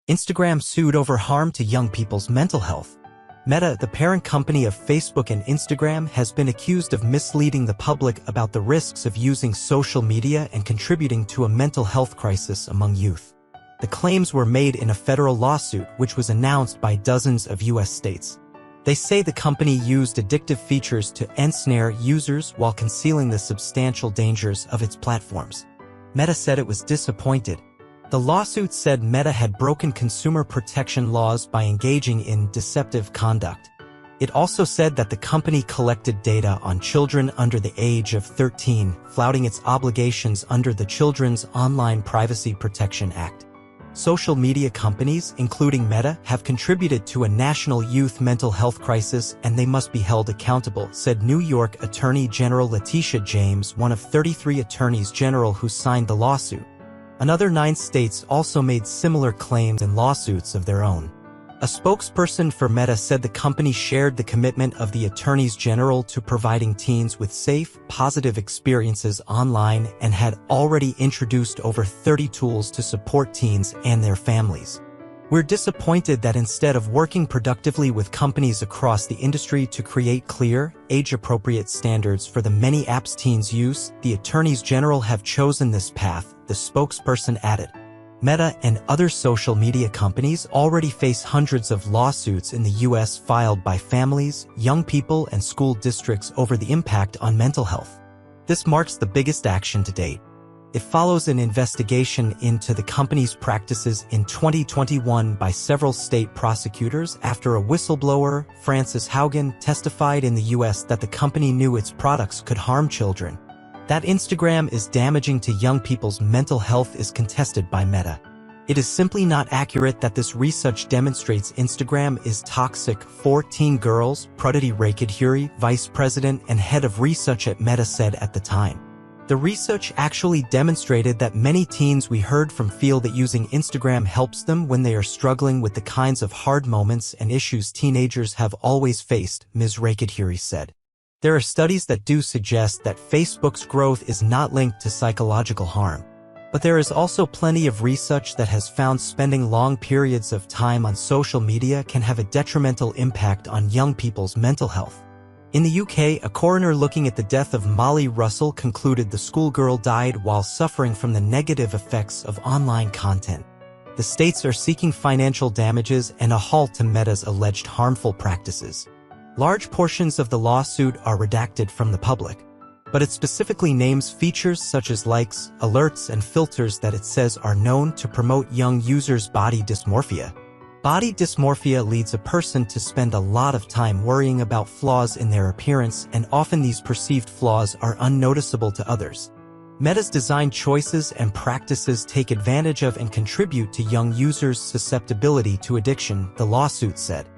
Instagram sued over harm to young people's mental health. Meta, the parent company of Facebook and Instagram, has been accused of misleading the public about the risks of using social media and contributing to a mental health crisis among youth. The claims were made in a federal lawsuit which was announced by dozens of U.S. states. They say the company used addictive features to ensnare users while concealing the substantial dangers of its platforms. Meta said it was disappointed. The lawsuit said Meta had broken consumer protection laws by engaging in deceptive conduct. It also said that the company collected data on children under the age of 13, flouting its obligations under the Children's Online Privacy Protection Act. Social media companies, including Meta, have contributed to a national youth mental health crisis and they must be held accountable, said New York Attorney General Letitia James, one of 33 attorneys general who signed the lawsuit. Another 9 states also made similar claims and lawsuits of their own. A spokesperson for Meta said the company shared the commitment of the attorneys general to providing teens with safe, positive experiences online and had already introduced over 30 tools to support teens and their families. We're disappointed that instead of working productively with companies across the industry to create clear, age-appropriate standards for the many apps teens use, the attorneys general have chosen this path, the spokesperson added. Meta and other social media companies already face hundreds of lawsuits in the U.S. filed by families, young people, and school districts over the impact on mental health. This marks the biggest action to date. It follows an investigation into the company's practices in 2021 by several state prosecutors after a whistleblower, Frances Haugen, testified in the U.S. that the company knew its products could harm children. That Instagram is damaging to young people's mental health is contested by Meta. It is simply not accurate that this research demonstrates Instagram is toxic for teen girls, Prudity Rakadhuri, vice president and head of research at Meta, said at the time. The research actually demonstrated that many teens we heard from feel that using Instagram helps them when they are struggling with the kinds of hard moments and issues teenagers have always faced, Ms. Rakadhuri said. There are studies that do suggest that Facebook's growth is not linked to psychological harm. But there is also plenty of research that has found spending long periods of time on social media can have a detrimental impact on young people's mental health. In the UK, a coroner looking at the death of Molly Russell concluded the schoolgirl died while suffering from the negative effects of online content. The states are seeking financial damages and a halt to Meta's alleged harmful practices. Large portions of the lawsuit are redacted from the public, but it specifically names features such as likes, alerts, and filters that it says are known to promote young users' body dysmorphia. Body dysmorphia leads a person to spend a lot of time worrying about flaws in their appearance, and often these perceived flaws are unnoticeable to others. Meta's design choices and practices take advantage of and contribute to young users' susceptibility to addiction, the lawsuit said.